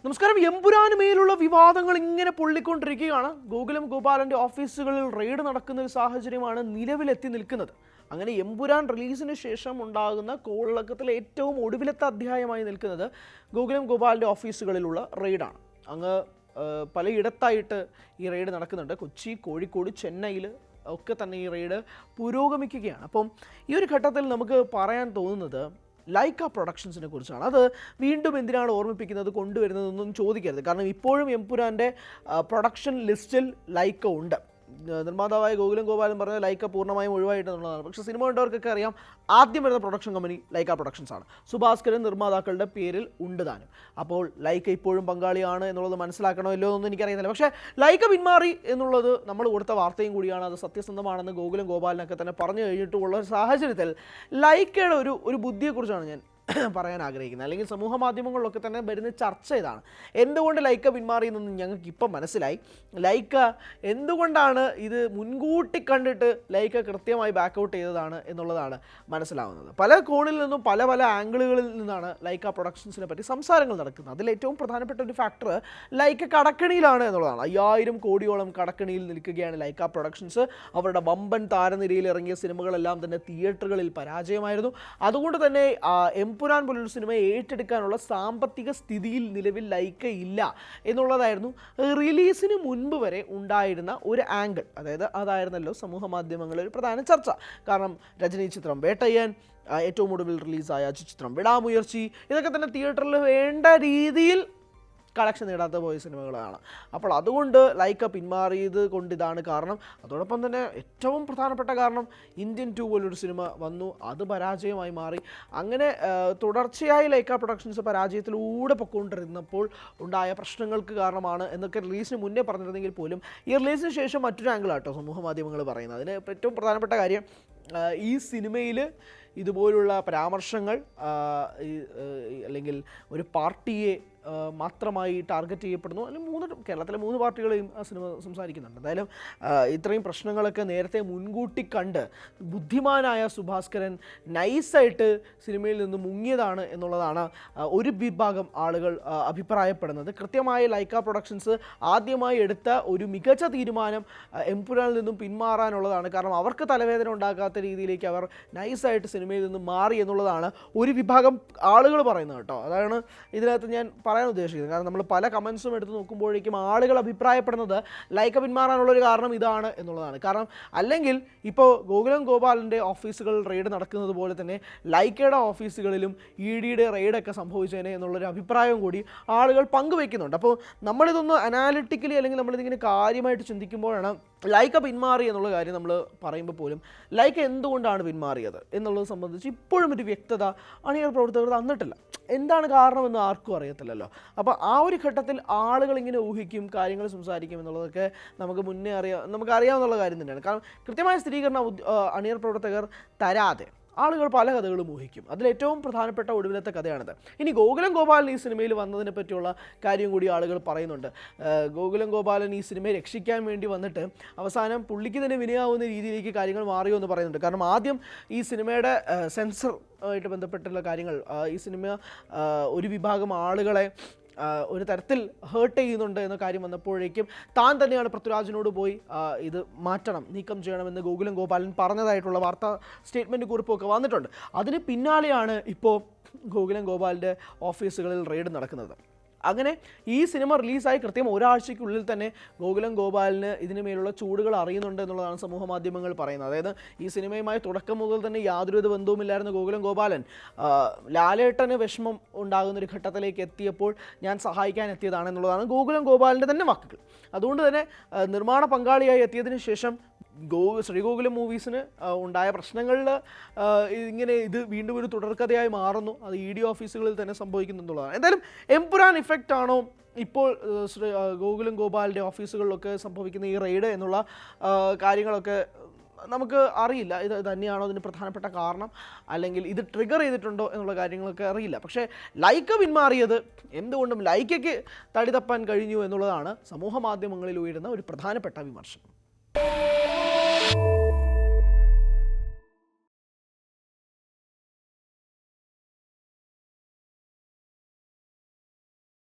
നമസ്കാരം. എമ്പുരാന് മേലുള്ള വിവാദങ്ങൾ ഇങ്ങനെ പൊള്ളിക്കൊണ്ടിരിക്കുകയാണ്. ഗോകുലം ഗോപാലൻ്റെ ഓഫീസുകളിൽ റെയ്ഡ് നടക്കുന്ന ഒരു സാഹചര്യമാണ് നിലവിലെത്തി നിൽക്കുന്നത്. അങ്ങനെ എമ്പുരാൻ റിലീസിന് ശേഷം ഉണ്ടാകുന്ന കോളിളക്കത്തിലെ ഏറ്റവും ഒടുവിലത്തെ അധ്യായമായി നിൽക്കുന്നത് ഗോകുലം ഗോപാലിൻ്റെ ഓഫീസുകളിലുള്ള റെയ്ഡാണ്. അങ്ങ് പലയിടത്തായിട്ട് ഈ റെയ്ഡ് നടക്കുന്നുണ്ട്. കൊച്ചി, കോഴിക്കോട്, ചെന്നൈയിൽ ഒക്കെ തന്നെ ഈ റെയ്ഡ് പുരോഗമിക്കുകയാണ്. അപ്പം ഈ ഒരു ഘട്ടത്തിൽ നമുക്ക് പറയാൻ തോന്നുന്നത് ലൈക്ക പ്രൊഡക്ഷൻസിനെ കുറിച്ചാണ്. അത് വീണ്ടും എന്തിനാണ് ഓർമ്മിപ്പിക്കുന്നത്, കൊണ്ടുവരുന്നതെന്നൊന്നും ചോദിക്കരുത്. കാരണം ഇപ്പോഴും എമ്പുരാൻ്റെ പ്രൊഡക്ഷൻ ലിസ്റ്റിൽ ലൈക്ക ഉണ്ട്. നിർമ്മാതാവായ ഗോകുലം ഗോപാലൻ പറഞ്ഞ ലൈക്ക പൂർണ്ണമായും ഒഴിവായിട്ടെന്നുള്ളതാണ്. പക്ഷേ സിനിമ കണ്ടവർക്കൊക്കെ അറിയാം, ആദ്യം വരുന്ന പ്രൊഡക്ഷൻ കമ്പനി ലൈക്ക പ്രൊഡക്ഷൻസ് ആണ്. സുഭാസ്കരൻ നിർമ്മാതാക്കളുടെ പേരിൽ ഉണ്ട് താനും. അപ്പോൾ ലൈക്ക ഇപ്പോഴും പങ്കാളിയാണ് എന്നുള്ളത് മനസ്സിലാക്കണമല്ലോ എന്നൊന്നും എനിക്കറിയുന്നില്ല. പക്ഷേ ലൈക്ക പിന്മാറി എന്നുള്ളത് നമ്മൾ കൊടുത്ത വാർത്തയും കൂടിയാണ്. അത് സത്യസന്ധമാണെന്ന് ഗോകുലം ഗോപാലനൊക്കെ തന്നെ പറഞ്ഞു കഴിഞ്ഞിട്ടുള്ള ഒരു സാഹചര്യത്തിൽ ലൈക്കയുടെ ഒരു ബുദ്ധിയെക്കുറിച്ചാണ് ഞാൻ പറയാൻ ആഗ്രഹിക്കുന്നത്. അല്ലെങ്കിൽ സമൂഹ മാധ്യമങ്ങളിലൊക്കെ തന്നെ വരുന്ന ചർച്ച ഇതാണ്. എന്തുകൊണ്ട് ലൈക്ക പിന്മാറി എന്നൊന്നും ഞങ്ങൾക്ക് ഇപ്പം മനസ്സിലായി. ലൈക്ക എന്തുകൊണ്ടാണ് ഇത് മുൻകൂട്ടി കണ്ടിട്ട് ലൈക്ക കൃത്യമായി ബാക്കൗട്ട് ചെയ്തതാണ് എന്നുള്ളതാണ് മനസ്സിലാവുന്നത്. പല കോണിൽ നിന്നും പല ആംഗിളുകളിൽ നിന്നാണ് ലൈക്ക പ്രൊഡക്ഷൻസിനെ പറ്റി സംസാരങ്ങൾ നടക്കുന്നത്. അതിലേറ്റവും പ്രധാനപ്പെട്ട ഒരു ഫാക്ടർ ലൈക്ക കടക്കണിയിലാണ് എന്നുള്ളതാണ്. 5000 കോടിയോളം കടക്കണിയിൽ നിൽക്കുകയാണ് ലൈക്ക പ്രൊഡക്ഷൻസ്. അവരുടെ വമ്പൻ താരനിരയിൽ ഇറങ്ങിയ സിനിമകളെല്ലാം തന്നെ തിയേറ്ററുകളിൽ പരാജയമായിരുന്നു. അതുകൊണ്ട് തന്നെ എമ്പുരാൻ പോലൊരു സിനിമയെ ഏറ്റെടുക്കാനുള്ള സാമ്പത്തിക സ്ഥിതിയിൽ നിലവിൽ ലൈക്ക ഇല്ല എന്നുള്ളതായിരുന്നു റിലീസിന് മുൻപ് വരെ ഉണ്ടായിരുന്ന ഒരു ആംഗിൾ. അതായിരുന്നല്ലോ സമൂഹ മാധ്യമങ്ങളിൽ ഒരു പ്രധാന ചർച്ച. കാരണം രജനി ചിത്രം വേട്ടയ്യൻ, ഏറ്റവും ഒടുവിൽ റിലീസായ ചിത്രം വിടാമുയർച്ചി, ഇതൊക്കെ തന്നെ തിയേറ്ററിൽ വേണ്ട രീതിയിൽ കളക്ഷൻ നേടാത്ത പോയ സിനിമകളാണ്. അപ്പോൾ അതുകൊണ്ട് ലൈക്ക പിന്മാറിയത് കൊണ്ട് ഇതാണ് കാരണം. അതോടൊപ്പം തന്നെ ഏറ്റവും പ്രധാനപ്പെട്ട കാരണം ഇന്ത്യൻ 2 പോലൊരു സിനിമ വന്നു, അത് പരാജയമായി മാറി. അങ്ങനെ തുടർച്ചയായി ലൈക്ക പ്രൊഡക്ഷൻസ് പരാജയത്തിലൂടെ പൊയ്ക്കൊണ്ടിരുന്നപ്പോൾ ഉണ്ടായ പ്രശ്നങ്ങൾക്ക് കാരണമാണ് എന്നൊക്കെ റിലീസിന് മുന്നേ പറഞ്ഞിരുന്നെങ്കിൽ പോലും ഈ റിലീസിന് ശേഷം മറ്റൊരു ആംഗിളാട്ടോ സമൂഹ മാധ്യമങ്ങൾ പറയുന്നത്. അതിന് ഏറ്റവും പ്രധാനപ്പെട്ട കാര്യം ഈ സിനിമയിൽ ഇതുപോലുള്ള പരാമർശങ്ങൾ അല്ലെങ്കിൽ ഒരു പാർട്ടിയെ മാത്രമായി ടാർഗറ്റ് ചെയ്യപ്പെടുന്നു. അല്ലെങ്കിൽ കേരളത്തിലെ 3 പാർട്ടികളെയും ആ സിനിമ സംസാരിക്കുന്നുണ്ട്. എന്തായാലും ഇത്രയും പ്രശ്നങ്ങളൊക്കെ നേരത്തെ മുൻകൂട്ടി കണ്ട് ബുദ്ധിമാനായ സുഭാസ്കരൻ നൈസായിട്ട് സിനിമയിൽ നിന്ന് മുങ്ങിയതാണ് എന്നുള്ളതാണ് ഒരു വിഭാഗം ആളുകൾ അഭിപ്രായപ്പെടുന്നത്. കൃത്യമായി ലൈക്ക പ്രൊഡക്ഷൻസ് ആദ്യമായി എടുത്ത ഒരു മികച്ച തീരുമാനം എമ്പുരാനിൽ നിന്നും പിന്മാറാനുള്ളതാണ്. കാരണം അവർക്ക് തലവേദന ഉണ്ടാക്കാത്ത രീതിയിലേക്ക് അവർ നൈസായിട്ട് സിനിമയിൽ നിന്ന് മാറി എന്നുള്ളതാണ് ഒരു വിഭാഗം ആളുകൾ പറയുന്നത് കേട്ടോ. അതാണ് ഇതിനകത്ത് ഞാൻ പറയാൻ ഉദ്ദേശിക്കുന്നത്. കാരണം നമ്മൾ പല കമൻസും എടുത്ത് നോക്കുമ്പോഴേക്കും ആളുകൾ അഭിപ്രായപ്പെടുന്നത് ലൈക്ക പിന്മാറാനുള്ളൊരു കാരണം ഇതാണ് എന്നുള്ളതാണ്. കാരണം അല്ലെങ്കിൽ ഇപ്പോൾ ഗോകുലം ഗോപാലൻ്റെ ഓഫീസുകളിൽ റെയ്ഡ് നടക്കുന്നത് പോലെ തന്നെ ലൈക്കയുടെ ഓഫീസുകളിലും EDയുടെ റെയ്ഡൊക്കെ സംഭവിച്ചേനെ എന്നുള്ളൊരു അഭിപ്രായം കൂടി ആളുകൾ പങ്കുവയ്ക്കുന്നുണ്ട്. അപ്പോൾ നമ്മളിതൊന്ന് അനാലിറ്റിക്കലി അല്ലെങ്കിൽ നമ്മളിതിങ്ങനെ കാര്യമായിട്ട് ചിന്തിക്കുമ്പോഴാണ് ലൈക്ക പിന്മാറി എന്നുള്ള കാര്യം നമ്മൾ പറയുമ്പോൾ പോലും ലൈക്ക എന്തുകൊണ്ടാണ് പിന്മാറിയത് എന്നുള്ളത് സംബന്ധിച്ച് ഇപ്പോഴും ഒരു വ്യക്തത അണിയർ പ്രവർത്തകർ തന്നിട്ടില്ല. എന്താണ് കാരണമെന്ന് ആർക്കും അറിയത്തില്ലല്ലോ. അപ്പോൾ ആ ഒരു ഘട്ടത്തിൽ ആളുകൾ ഇങ്ങനെ ഊഹിക്കും, കാര്യങ്ങൾ സംസാരിക്കും എന്നുള്ളതൊക്കെ നമുക്കറിയാവുന്ന കാര്യം തന്നെയാണ്. കാരണം കൃത്യമായ സ്ഥിരീകരണം അണിയർ പ്രവർത്തകർ തരാതെ ആളുകൾ പല കഥകളും ഊഹിക്കും. അതിലേറ്റവും പ്രധാനപ്പെട്ട ഒടുവിലത്തെ കഥയാണിത്. ഇനി ഗോകുലം ഗോപാലൻ ഈ സിനിമയിൽ വന്നതിനെ പറ്റിയുള്ള കാര്യം കൂടി ആളുകൾ പറയുന്നുണ്ട്. ഗോകുലം ഗോപാലൻ ഈ സിനിമയെ രക്ഷിക്കാൻ വേണ്ടി വന്നിട്ട് അവസാനം പുള്ളിക്ക് തന്നെ വിനയാവുന്ന രീതിയിലേക്ക് കാര്യങ്ങൾ മാറിയോ എന്ന് പറയുന്നുണ്ട്. കാരണം ആദ്യം ഈ സിനിമയുടെ സെൻസർ ആയിട്ട് ബന്ധപ്പെട്ടുള്ള കാര്യങ്ങൾ, ഈ സിനിമ ഒരു വിഭാഗം ആളുകളെ ഒരു തരത്തിൽ ഹേർട്ട് ചെയ്യുന്നുണ്ട് എന്ന കാര്യം വന്നപ്പോഴേക്കും താൻ തന്നെയാണ് പൃഥ്വിരാജിനോട് പോയി ഇത് മാറ്റണം, നീക്കം ചെയ്യണമെന്ന് ഗോകുലം ഗോപാലൻ പറഞ്ഞതായിട്ടുള്ള വാർത്താ സ്റ്റേറ്റ്മെൻറ്റ് കുറിപ്പൊക്കെ വന്നിട്ടുണ്ട്. അതിന് പിന്നാലെയാണ് ഇപ്പോൾ ഗോകുലം ഗോപാലിൻ്റെ ഓഫീസുകളിൽ റെയ്ഡ് നടക്കുന്നത്. അങ്ങനെ ഈ സിനിമ റിലീസായി കൃത്യം ഒരാഴ്ചയ്ക്കുള്ളിൽ തന്നെ ഗോകുലം ഗോപാലിന് ഇതിന് മേലുള്ള ചൂടുകൾ അറിയുന്നുണ്ട് എന്നുള്ളതാണ് സമൂഹ മാധ്യമങ്ങൾ പറയുന്നത്. ഈ സിനിമയുമായി തുടക്കം മുതൽ തന്നെ യാതൊരു ബന്ധവുമില്ലായിരുന്ന ഗോകുലം ഗോപാലൻ ലാലേട്ടന് വിഷമം ഉണ്ടാകുന്നൊരു ഘട്ടത്തിലേക്ക് എത്തിയപ്പോൾ ഞാൻ സഹായിക്കാൻ എത്തിയതാണ് എന്നുള്ളതാണ് ഗോകുലം ഗോപാലിൻ്റെ തന്നെ വാക്കുകൾ. അതുകൊണ്ട് തന്നെ നിർമ്മാണ പങ്കാളിയായി എത്തിയതിന് ശേഷം ശ്രീഗോകുലം മൂവീസിന് ഉണ്ടായ പ്രശ്നങ്ങളിൽ ഇത് വീണ്ടും ഒരു തുടർക്കഥയായി മാറുന്നു. അത് ED ഓഫീസുകളിൽ തന്നെ സംഭവിക്കുന്നു എന്നുള്ളതാണ്. എന്തായാലും എമ്പുരാൻ ഇഫക്റ്റ് ആണോ ഇപ്പോൾ ഗോകുലം ഗോപാലിൻ്റെ ഓഫീസുകളിലൊക്കെ സംഭവിക്കുന്ന ഈ റെയ്ഡ് എന്നുള്ള കാര്യങ്ങളൊക്കെ നമുക്ക് അറിയില്ല. ഇത് തന്നെയാണോ ഇതിന് പ്രധാനപ്പെട്ട കാരണം, അല്ലെങ്കിൽ ഇത് ട്രിഗർ ചെയ്തിട്ടുണ്ടോ എന്നുള്ള കാര്യങ്ങളൊക്കെ അറിയില്ല. പക്ഷേ ലൈക്ക പിന്മാറിയത് എന്തുകൊണ്ടും ലൈക്കയ്ക്ക് തടി തപ്പാൻ കഴിഞ്ഞു എന്നുള്ളതാണ് സമൂഹ മാധ്യമങ്ങളിൽ ഉയരുന്ന ഒരു പ്രധാനപ്പെട്ട വിമർശനം.